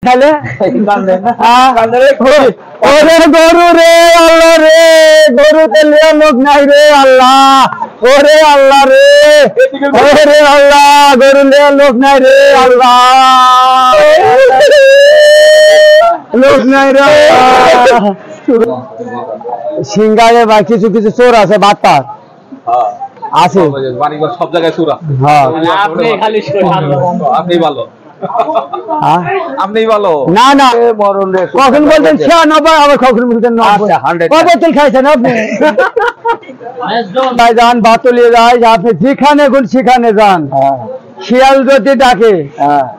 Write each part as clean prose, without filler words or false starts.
তাহলে ওরে গরু রে আল্লাহ রে, গরুতে লিয়ে লোক নাই রে আল্লাহ, ওরে আল্লাহ রে, ওরে আল্লাহ, গরু লিয়ে লোক নাই রে আল্লাহ, লোক নাই রে। সিঙ্গারে বা কিছু কিছু চোর আছে, বাটপার আছে, সব জায়গায় চোরা। আপনি ভালো, আপনি ভালো। না না, কখন বলতেন 96, আবার কখন বলতেন 90। কতল খাইছেন আপনি? যান বাতুলিয়ে যায়, আপনি যেখানে গুণ সেখানে যান। শিয়াল যদি ডাকে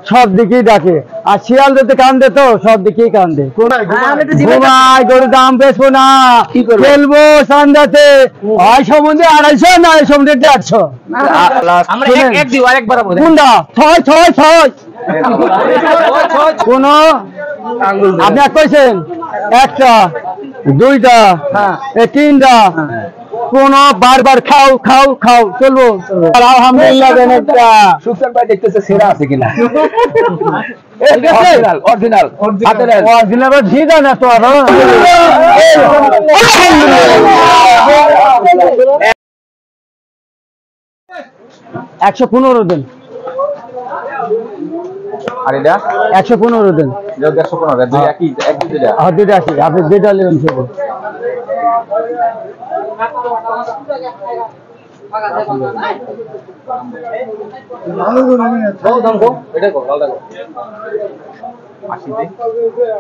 সব দিকেই ডাকে, আর শিয়াল যদি কান্দে তো সব দিকেই কান্দে। ঘুমাই, গরু দাম বেচবো না, ফেলবো সন্ধ্যাতে, হয় সম্বন্ধে 250 না সম্বন্ধে 150। কোনটা? 6 কোন আপনি কইছেন? একটা, দুইটা, তিনটা, কোন বারবার খাও খাও খাও চলবো। আলহামদুলিল্লাহ সুলতান ভাই দেখতেছে সেরা আছে কিনা। অরিজিনাল ঠিক আছে তো। 115 দিন, আর এটা 115 দিন, 115 একই দুইটা আছে। আপনি যেটা নেবেন সেটা।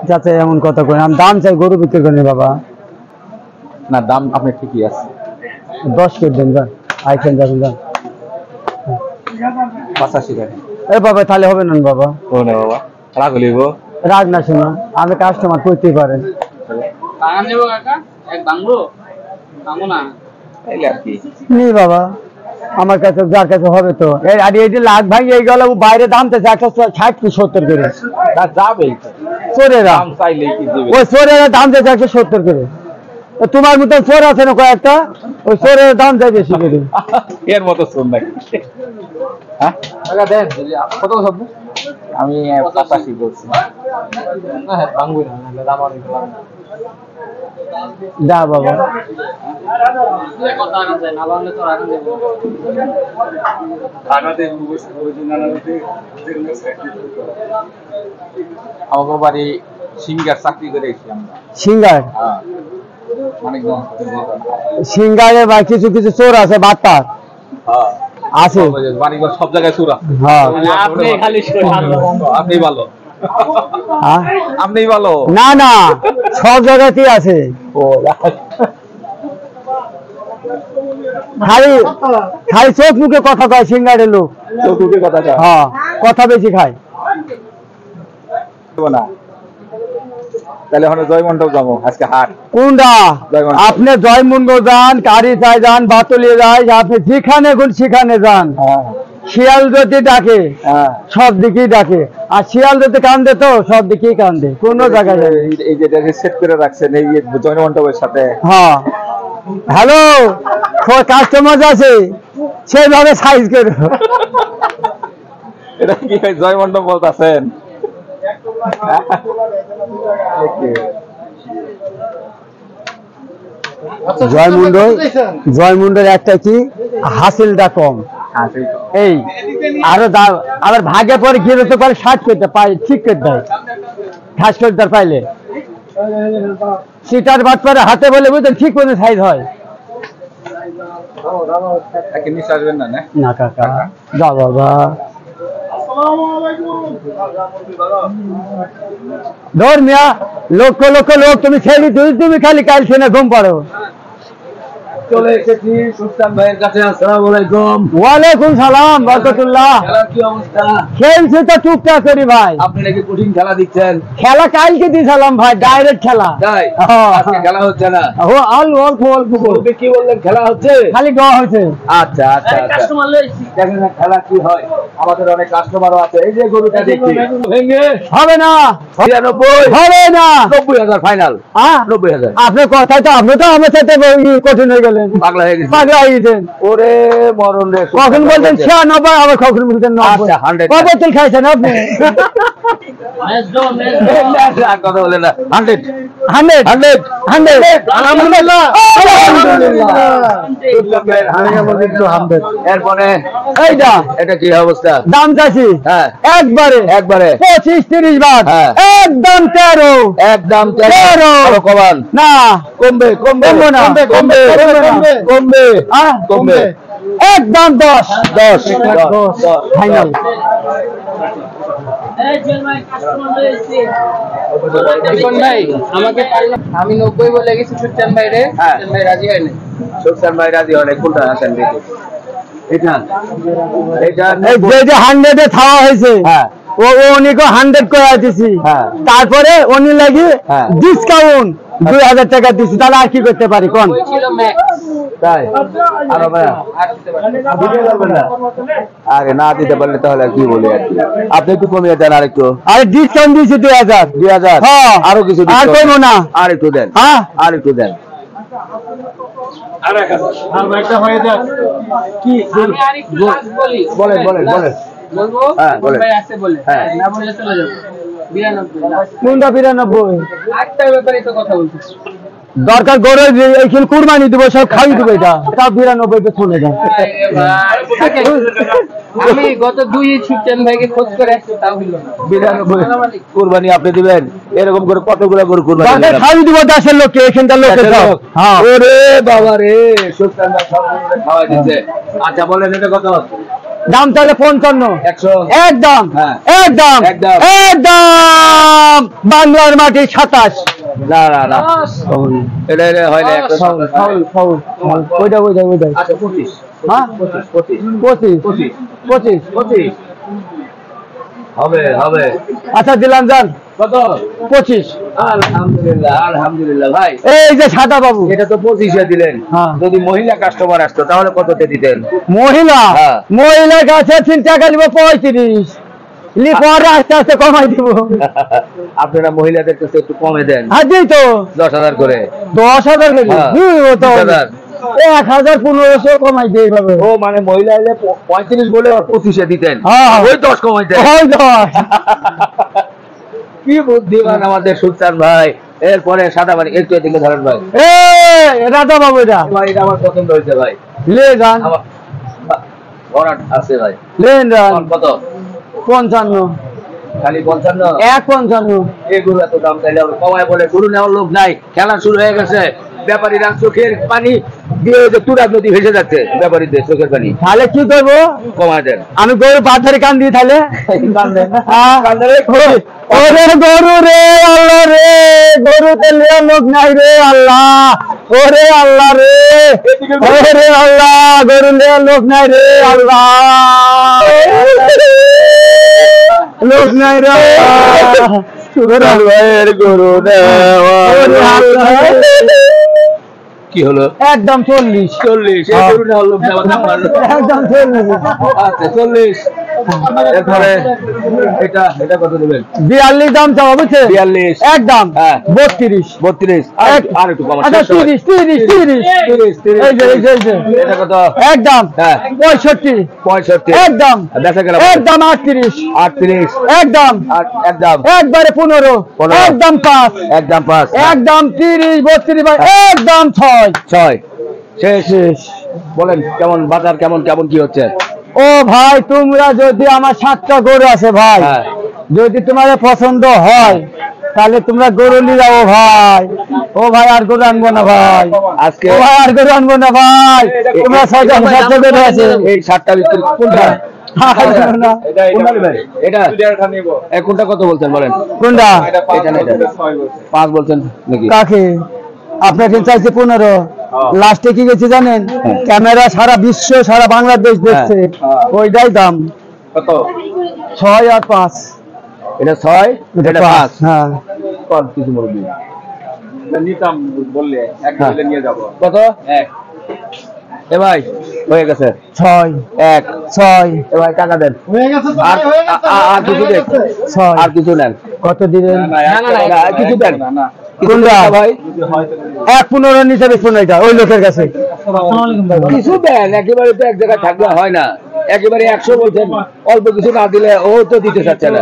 যাতে এমন কথা কই, আমি দাম চাই, গরু বিক্রি করেন বাবা। না দাম আপনি ঠিকই আছে, 10 করে দেন, যান আইছেন যাবেন, যান 85 টাকা। এ বাবা তাহলে হবে না বাবা। ও না বাবা, রাগ হইব। রাগ না, শোনা আমি কাস্টমার করতেই পারেন। নি বাবা, আমার কাছে যার কাছে হবে তো। আর এই যে লাখ ভাই এই গেল বাইরে দাম তো 160 কি 70 করে যাবে। চোরেরা ওই চোরেরা দাম চাই 170 করে। তোমার মতো চোর আছে না কয়েকটা, ওই চোরের দাম চাই বেশি করে। এর মতো চোর নাকি? হ্যাঁ কত হবে? আমি 85 বলছি। দা বাবা আমাকে বাড়ি সিঙ্গার চাকরি করে এসেছি আমরা। সিঙ্গার? সিঙ্গারে বা কিছু কিছু চোর আছে, বাটপার আছে, বাড়িঘর সব জায়গায় চোরা। আপনি ভালো, আপনি ভালো। না না, সব জায়গাতেই আছে। খালি খালি চোখ মুখে কথা কয় সিঙ্গারের লোক, চোখ মুখে কথা কয়। হ্যাঁ, কথা বেশি খায় না। তাহলে এখন জয়মন্ডপ যাবো আজকে হাট। কোনটা? আপনি জয়মন্ড যান, কারিচাই যান, বাতুলিয়ে যায়, আপনি যেখানে গুণ সেখানে যান। শিয়াল যদি ডাকে সব দিকেই ডাকে, আর শিয়াল যদি কান্দে তো সব দিকেই কান্দে। কোন জায়গায় এই যে সেট করে রাখছেন এই জয়মন্ডপের সাথে। হ্যাঁ, হ্যালো, কাস্টমার আছে সেইভাবে সাইজ করো। এটা কি জয়মন্ডপ বলতেছেন? জয়মন্ডল একটা কি হাসিলটা কম, এই আরো আবার ভাগে পরে গিয়ে তো পারে 60 করতে পাই, ঠিক করে দেয় 60 করতে পাইলে সিটার বাদ পরে হাতে বলে বুঝলেন ঠিক করে সাইজ হয় না। কাকা যা বাবা, ধর মিয়া, লক্ষ লক্ষ লোক তুমি ছেড়ে তুমি খালি কাল সেনে ঘুম পারো। চলে এসেছি সুলতান ভাইয়ের কাছে। আসসালামু আলাইকুম। ওয়ালাইকুম সালাম বারাকাতুল্লাহ। খেলার কি অবস্থা? খেলছে তো টুকটাক করি ভাই। আপনি নাকি কঠিন খেলা দিচ্ছেন? খেলা কালকে দিয়েছিলাম ভাই, ডাইরেক্ট খেলা। তাই? আজকে খেলা হচ্ছে না? ও অল্প অল্প কি বললেন খেলা হচ্ছে? খালি গাওয়া হচ্ছে। আচ্ছা আচ্ছা, কাস্টমার লইছি, দেখেন না খেলা কি হয়। আমাদের অনেক কাস্টমারও আছে। এই যে গরুটা দেখছি ভেঙে হবে না, 99 হবে না, 90,000 ফাইনাল। 90,000। আপনার কথাই তো, আপনি তো আমার সাথে কঠিন হয়ে গেলেন। বলেন? পাগলা হয়ে গেছে। পাগলা হয়ে গেছেন। ওরে মরণ রে। কখন বলতেন 96, আবার কখন বলতেন 90। আচ্ছা, 100 কত বোতল খাইছেন আপনি? আর কথা বলে না। 100 100 আলহামদুলিল্লাহ। এরপরে এইটা এটা কি অবস্থা? দাম চাইছি হ্যাঁ একবারে একবারে 25-30 বাদ, হ্যাঁ। একদম 13। একদম 13 আরো কমান। না কমবে কমবে কমবে না। কমবে কমবে। কমবে কমবে একদম 10 10 ফাইনাল। ভাই আমাকে আমি 90 বলে গেছি সুলতান ভাই রে, হ্যাঁ। সুলতান ভাই রাজি হয় না। সুলতান ভাই রাজি অনেক কোনটা আসেন দেখি এটা এটা এই যে 100 এ থাওয়া হয়েছে, হ্যাঁ ও উনিকে 100 করে দিছি, হ্যাঁ। তারপরে উনি লাগি হ্যাঁ। ডিসকাউন্ট 2000 টাকা দিছি, তাহলে আর কি করতে পারি কোন? ওই ছিল ম্যাক্স, তাই আর হবে না? আর দিতে পারি না। দিতে পারবেন না? আরে না দিতে পারলে তাহলে আর কি বলি আর কি। আপনি একটু কমিয়ে দেন আর একটু। আরে ডিসকাউন্ট দিছি 2000। 2000 হ্যাঁ। আরো কিছু আর discount। কইবো না। আর একটু দেন হ্যাঁ আর একটু দেন। কি আমি আর একটু লাস্ট বলি, বলেন বলেন বলেন। বলবো হ্যাঁ, সুলতান বলেন। ভাই আছে বলে, হ্যাঁ। না বললে চলে যাবো 92 লাস্ট। কোনটা 92? আটটার ব্যাপারে তো কথা বলতেছি। দরকার গরু এইখানে কুরবানি দিব, সব খাই দিব, এটা তাও 92 তে চলে যায়। আমি গত 2 সুলতান ভাইকে খোঁজ করে আসছি, তাও হইল না। 92 কুরবানি আপনি দিবেন? এরকম করে কতগুলো গরু কুরবানি দরকার দিবেন? খাই দিব দেশের লোককে, এখানকার লোকের দেশের সব। লোক? হ্যাঁ। ওরে বাবা রে, সুলতান ভাই সব গরুরে খাওয়াই দিচ্ছে। আচ্ছা বলেন এটা কত? দাম তাহলে 55। 100 একদম হ্যাঁ। একদম একদম। একদম বাংলার মাটি 27। না না না এটা এটা হয় না একটা ফাউল ফাউল ওইটা আচ্ছা 25 হ্যাঁ 25 হবে হবে আচ্ছা দিলাম যান কত? 25। আলহামদুলিল্লাহ আলহামদুলিল্লাহ ভাই। এই যে সাদা বাবু, এটা তো 25 দিলেন। হ্যাঁ। যদি মহিলা কাস্টমার আসতো তাহলে কততে দিতেন? মহিলা হ্যাঁ। মহিলার কাছে 3 টাকা নিব 35, পরে আস্তে আস্তে কমাই দিব। আপনারা মহিলাদের কাছে একটু কমে দেন, হাজি তো 10,000 করে। 10,000 করে হ্যাঁ। 1000 1500 কমাই দিয়ে এইভাবে। ও মানে মহিলা এলে 35 বলে 25 দিতেন, হ্যাঁ। ওই 10 কমাইতেন। ওই 10। কি বুদ্ধিমান আমাদের সুলতান ভাই। এরপরে সাদা বাড়ি একটু এদিকে ধরেন ভাই। রাধা বাবু এটা ভাই এটা আমার পছন্দ হয়েছে ভাই। লে যান, আমার ভরাট আছে ভাই। লেন যান। কত? 55 খালি 55? 155। এগুলো এত দাম চাইলে হবে? কমায় বলে গরু নেওয়ার লোক নাই, খেলা শুরু হয়ে গেছে। ব্যাপারীরা চোখের পানি দিয়ে যে তুরাগ নদী ভেসে যাচ্ছে, ব্যাপারীদের চোখের পানি। তাহলে কি করবো? কমায় দেন। আমি গরু পাথরে কান দিই তাহলে। ওরে গরু রে আল্লাহ রে, গরুতে লিয়া লোক নাই রে আল্লাহ, ওরে আল্লাহ রে, ওরে আল্লাহ, গরু লিয়া লোক নাই রে আল্লাহ, লোক নাই রে আল্লাহ। সুলতান ভাইয়ের গরু নেওয়া। ওরে আল্লাহ। কি হলো? একদম 40। 40 এই গরু নেওয়ার লোক নেওয়া দাম বাড়লো। একদম 40। আচ্ছা 40। এরপরে এটা এটা কত দেবেন? 42 দাম চাওয়া বুঝছে? 42। একদম হ্যাঁ। 32। 32 আর একটু কমান। আচ্ছা 30 30 30। 30 এই যে এই যে এই যে এটা কত? একদম হ্যাঁ। 65। 65 একদম দেখা গেল একদম 38। 38 একদম আর একদম একবারে 15। 15 একদম 5। একদম 5 একদম 30 32 ভাই, একদম 6। 6 শেষ। বলেন কেমন বাজার, কেমন কেমন কি হচ্ছে? ও ভাই তোমরা যদি আমার 7টা গরু আছে ভাই, হ্যাঁ। যদি তোমাদের পছন্দ হয় তাহলে তোমরা গরু নিয়ে যাও ভাই। ও ভাই আর গরু আনবো না ভাই, আজকে ও ভাই আর গরু আনবো না ভাই, তোমরা 6টা গরু আছে। এই 7টার ভিতরে কোনটা? না। কোনটা নেবেন? এটা এই কোনটা কত বলছেন বলেন? কোনটা? এটা না এটা 5 বলছেন নাকি? কাকে আপনাকে চাইছে 15, লাস্টে কি গেছে জানেন? ক্যামেরা সারা বিশ্ব সারা বাংলাদেশ দেখছে, ওইটাই দাম কত? 6 আর 5। এটা 6 এটা 5। হ্যাঁ কত কিছু বলবি? নিতাম বললে এক হ্যাঁ। মিলে নিয়ে যাবো। কত? 1 এ ভাই হয়ে গেছে 6 1। 6 এ ভাই টাকা দেন। আর কিছু দেন, 6 আর কিছু নেন। কত দিবেন? আর কিছু দেন। না কোনটা ভাই 1.15 নিচে বেচবো না এটা ওই লোকের কাছে। কিছু দেন, একেবারে তো এক জায়গায় থাকলে হয় না। একেবারে 100 বলছেন, অল্প কিছু না দিলে ও তো দিতে চাচ্ছে না।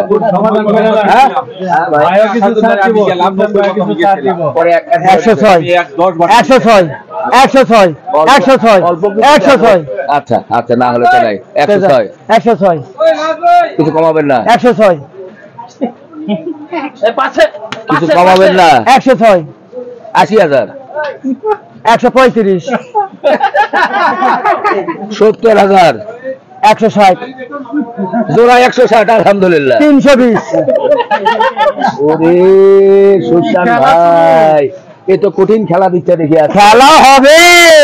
হ্যাঁ? পরে 106 106 106 106 106। আচ্ছা আচ্ছা, না হলে তো নাই। 106 106 কিছু কমাবেন না? 106 কিছু কমাবেন না? 106 80,000 135 70,000 160 জোড়া 160। আলহামদুলিল্লাহ। 320 ওরে সুলতান ভাই, এ তো কঠিন খেলা দিচ্ছে দেখি। আছে খেলা হবে,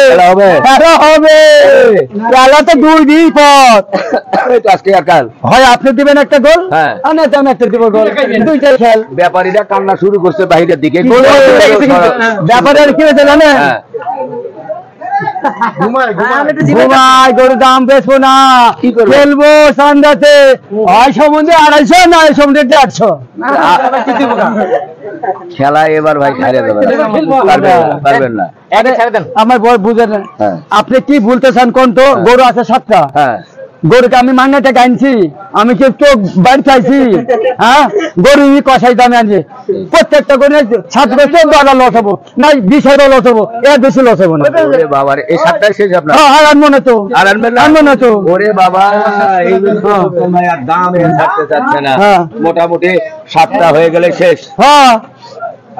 খেলা হবে, খেলা হবে। খেলা তো 2 দিন পর। এই তো আজকে একাল হয় আপনি দিবেন একটা গোল, হ্যাঁ। আর না আমি একটা দিব গোল, দুইটাই খেল। ব্যাপারীরা কান্না শুরু করছে বাহিরের দিকে। ব্যাপারে কি হয়েছে জানেন? হ্যাঁ। ঘুমাই গরুর দাম বেচবো না, কি করবো? খেলবো সান্দাতে, হয় সম্বন্ধে 250 না সম্বন্ধে 150। খেলা এবার ভাই ছাড়ে দেবেন, পারবেন না। আমার বই বুঝেন না। হ্যাঁ। আপনি কি বলতেছেন কোন তো? গরু আছে 7টা, হ্যাঁ গরুকে আমি মান্নাটা গাইছি, আমি কি কেউ বাড়ি চাইছি? হ্যাঁ, গরু কষাই দামে আনছি। প্রত্যেকটা গরু 7 বছর ডলার লস হবো না, 20,000 লস হবো, এর বেশি লস হবো না। ওরে বাবা রে, এই 7টাই শেষ আপনার? হ্যাঁ, আর আনবো না তো, আর আনবেন না? আনবো না তো। ওরে বাবা, এই ভাই আর দাম এর ছাড়তে চাচ্ছে না। হ্যাঁ। মোটামুটি 7টা হয়ে গেলে শেষ। হ্যাঁ,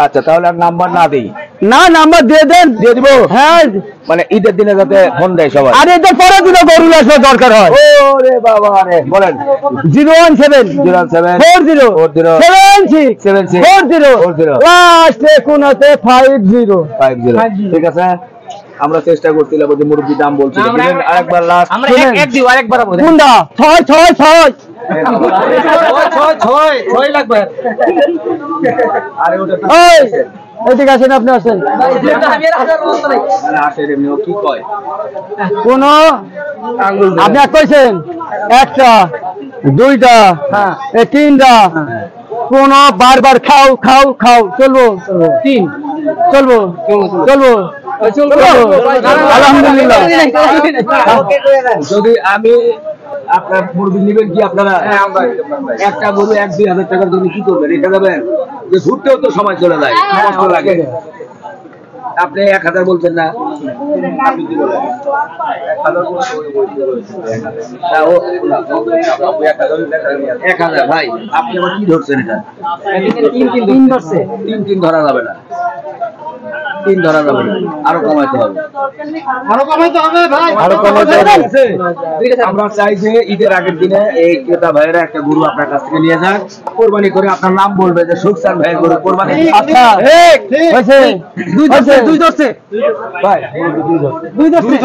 আচ্ছা, তাহলে আর নাম্বার না দিই? না নাম্বার দিয়ে দেন। দিয়ে দিব? হ্যাঁ, মানে ঈদের দিনে যাতে ফোন দেয় সবাই। আর এদের পরে দিলে গরু আসলে দরকার হয়। ওরে বাবা রে, বলেন। 017 07 40 40 76 76 40 40 লাস্টে কোনাতে 50। 50। ঠিক আছে, আমরা চেষ্টা করছিলাম যে মুরগি দাম বলছি, আরেকবার লাস্ট কোনটা? 6 6 6 আরে ওটা তো ওই এদিকে আসেন, আপনি আসেন। আসে এমনি ও কি কয়? কোন আপনি এক কইছেন? একটা, দুইটা, এই 3টা। কোন বারবার খাও খাও খাও, চলবো 3, চলবো চলবো আলহামদুলিল্লাহ। যদি আমি আপনার মুরগি নেবেন কি আপনারা? একটা গরু 1-2 হাজার টাকার জন্য কি করবেন? এটা দেবেন যে ঘুরতেও তো সময় চলে যায়, কষ্ট লাগে। আপনি 1,000 বলছেন না? আপনি কি বলেন? 1,000 ভাই, আপনি আবার কি ধরছেন? এটা 3 ধরছে। 3 ধরা যাবে না, 3 ধরা যাবে না, আরো কমাইতে হবে। আরো কমাইতে হবে ভাই, আরো কমাইতে হবে। আমরা চাই যে ঈদের আগের দিনে এই ক্রেতা ভাইয়েরা একটা গরু আপনার কাছ থেকে নিয়ে যান, কোরবানি করে আপনার নাম বলবে যে সুখসান ভাইয়ের গরু কোরবানি। আচ্ছা হয়েছে, 2 ধরছে, 2 ধরছে ভাই, 2 ধরছে,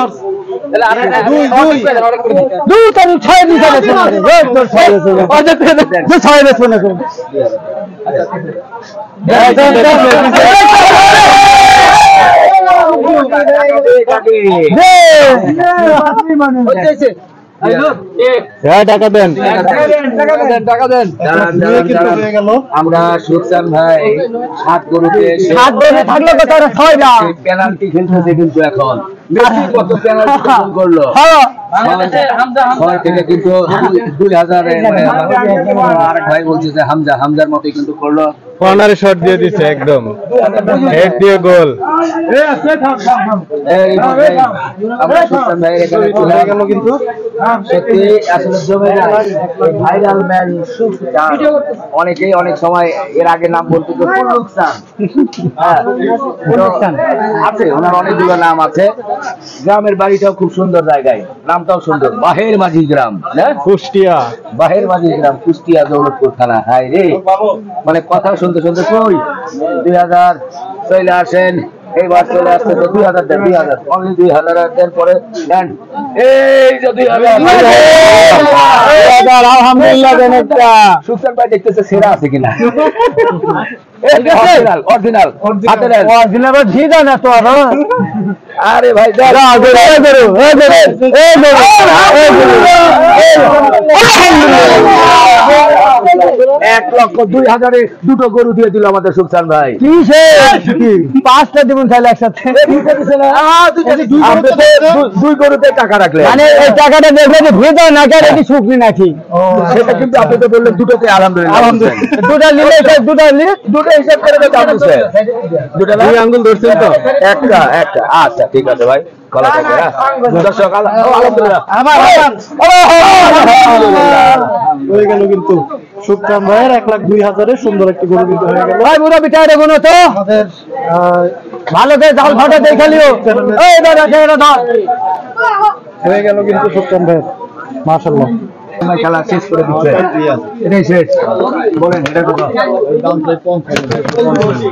2 তার 6 দিছে না, 6 বেচবো না। টাকা দেন, টাকা দেন। আমরা সুখসান ভাই 7 গরুতে 7 গরু থাকলে তো তারা 6 না। পেনাল্টি খেলতেছে কিন্তু এখন মেসি কত পেনাল্টি করলো। হ্যাঁ, ছয় থেকে কিন্তু 2,000 আরেক ভাই বলছে যে হামজার মতোই কিন্তু করলো। কর্নারে শট দিয়ে দিছে, একদম হেড দিয়ে গোল। এই আমরা সুলতান ভাই এখানে চলে গেল কিন্তু সত্যি আসলে জমে যায় ভাইরাল ম্যান সুলতান। অনেকেই অনেক সময় এর আগে নাম বলতো যে সুলতান। হ্যাঁ, আছে ওনার অনেকগুলো নাম আছে। গ্রামের বাড়িটাও খুব সুন্দর জায়গায়, নামটাও সুন্দর, বাহের মাঝি গ্রাম, কুষ্টিয়া। বাহের মাঝি গ্রাম, কুষ্টিয়া দৌলতপুর থানা। হাই রে, মানে কথা শুনতে শুনতে কই 2000 চলে আসেন, এইবার চলে আসতে তো 2000 দেন, 2000 অনলি 2000 দেন, পরে দেন এই যে 2000। আলহামদুলিল্লাহ দেন একটা। সুলতান ভাই দেখতেছে সেরা আছে কিনা। অরিজিনাল অরিজিনাল হাতে দেন। অরিজিনাল জিদা না তো। আরে ভাই দেন, আলহামদুলিল্লাহ। 1,02,000-এ দুটো গরু দিয়ে দিল আমাদের সুলতান ভাই। কি পাঁচটা দেবেন তাহলে একসাথে? আপনি তো দুই গরুতে টাকা রাখলেন, মানে এই টাকাটা দেখলে যে ভেতর নাকি আর এটি শুকনি নাকি? সেটা কিন্তু আপনি তো বললেন দুটোতে আলহামদুলিল্লাহ। দুটা নিলে দুটো হিসাব করে তো দাম বলছেন। দুটো দুই আঙ্গুল ধরছেন তো? একটা। আচ্ছা ঠিক আছে ভাই, কলা থেকে দর্শক আলহামদুলিল্লাহ। হয়ে গেল কিন্তু সুলতান ভাইয়ের 1,02,000-এ সুন্দর একটি গরু কিন্তু হয়ে গেল। ভাই মুরা বিটারে গুনো তো আমাদের ভালো করে জাল ফাটা দেখালিও। এই দাদা কেন ধর হয়ে গেল কিন্তু সুলতান ভাইয়ের, মাশাআল্লাহ। খেলা শেষ করে দিচ্ছে, এটাই শেষ। বলেন এটা কত?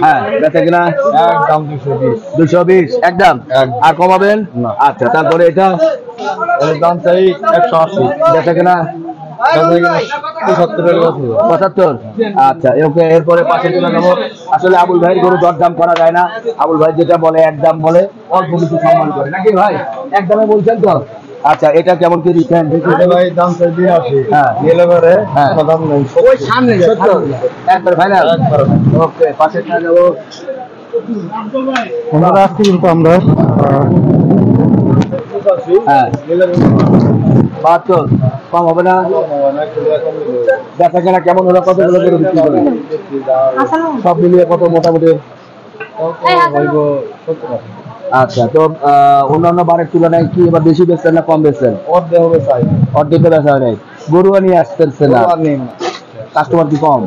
হ্যাঁ বেচা কিনা একদম 220 220 একদম। আর কমাবেন? আচ্ছা তারপরে এটা এর দাম চাই 180 বেচা কিনা 75। আচ্ছা ওকে, এরপরে পাশে চলে যাবো। আসলে আবুল ভাইয়ের গরু দরদাম করা যায় না, আবুল ভাই যেটা বলে একদম বলে, অল্প কিছু সম্মান করে নাকি ভাই? একদমে বলছেন তো? আচ্ছা এটা কেমন কি দিচ্ছেন? ভাই দাম চাই 82 হ্যাঁ গেলে পরে হ্যাঁ দাম নেই ওই সামনে 70 একবার ফাইনাল। ওকে পাশে চলে যাবো। ওনারা আজকে কিন্তু আমরা হ্যাঁ 72 কম হবে না? দেখা কেনা কেমন হলো? কতগুলো করে বিক্রি করে সব মিলিয়ে কত মোটামুটি? আচ্ছা তো অন্যান্য বারের তুলনায় কি এবার বেশি বেচছেন না কম বেচছেন? অর্ধেক হবে চাই অর্ধেকে বেচা হয় নাই, গরু নিয়ে আসতেছে না, কাস্টমার কি কম?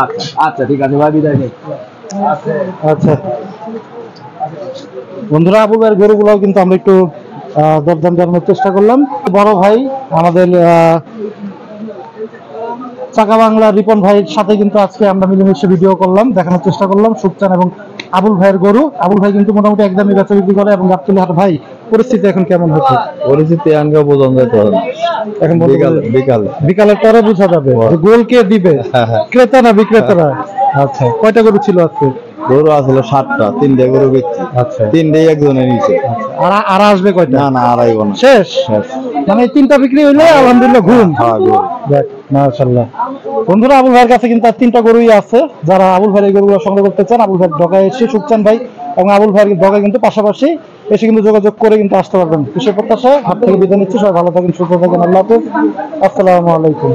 আচ্ছা আচ্ছা ঠিক আছে ভাই, বিদায় নেই। আচ্ছা বন্ধুরা, আবুল ভাইয়ের গরুগুলোও কিন্তু আমরা একটু দরদাম জানানোর চেষ্টা করলাম। বড় ভাই আমাদের চাকা বাংলা রিপন ভাইয়ের সাথে কিন্তু আজকে আমরা মিলেমিশে ভিডিও করলাম, দেখানোর চেষ্টা করলাম সুলতান এবং আবুল ভাইয়ের গরু। আবুল ভাই কিন্তু মোটামুটি একদমই বেচা বিক্রি করে। এবং গাবতলী হাট ভাই পরিস্থিতি এখন কেমন হচ্ছে? পরিস্থিতি আনকে বোঝানো যেত এখন বিকাল বিকালের পরে বোঝা যাবে যে গোল কে দিবে, ক্রেতা না বিক্রেতারা। আচ্ছা কয়টা গরু ছিল আজকে? গরু আসলে 7টা, 3টে গরু বেচছি। আচ্ছা তিনটেই একজনে নিচে। আর আসবে কয়টা? না আড়াইব না, শেষ। মানে এই 3টা বিক্রি হইলে আলহামদুলিল্লাহ ঘুম। হ্যাঁ গরু। দেখ মাশাআল্লাহ। বন্ধুরা আবুল ভাইয়ের কাছে কিন্তু আর 3টা গরুই আছে। যারা আবুল ভাইয়ের গরুগুলো সংগ্রহ করতে চান, আবুল ভাইয়ের ঢাকায় এসে সুলতান ভাই এবং আবুল ভাইয়ের ঢাকায় কিন্তু পাশাপাশি এসে কিন্তু যোগাযোগ করে কিন্তু আসতে পারবেন। বিশেষ প্রত্যাশা হাত থেকে বিদায় নিচ্ছি। সবাই ভালো থাকেন, সুস্থ থাকেন। আল্লাহ হাফেজ, আসসালামু আলাইকুম।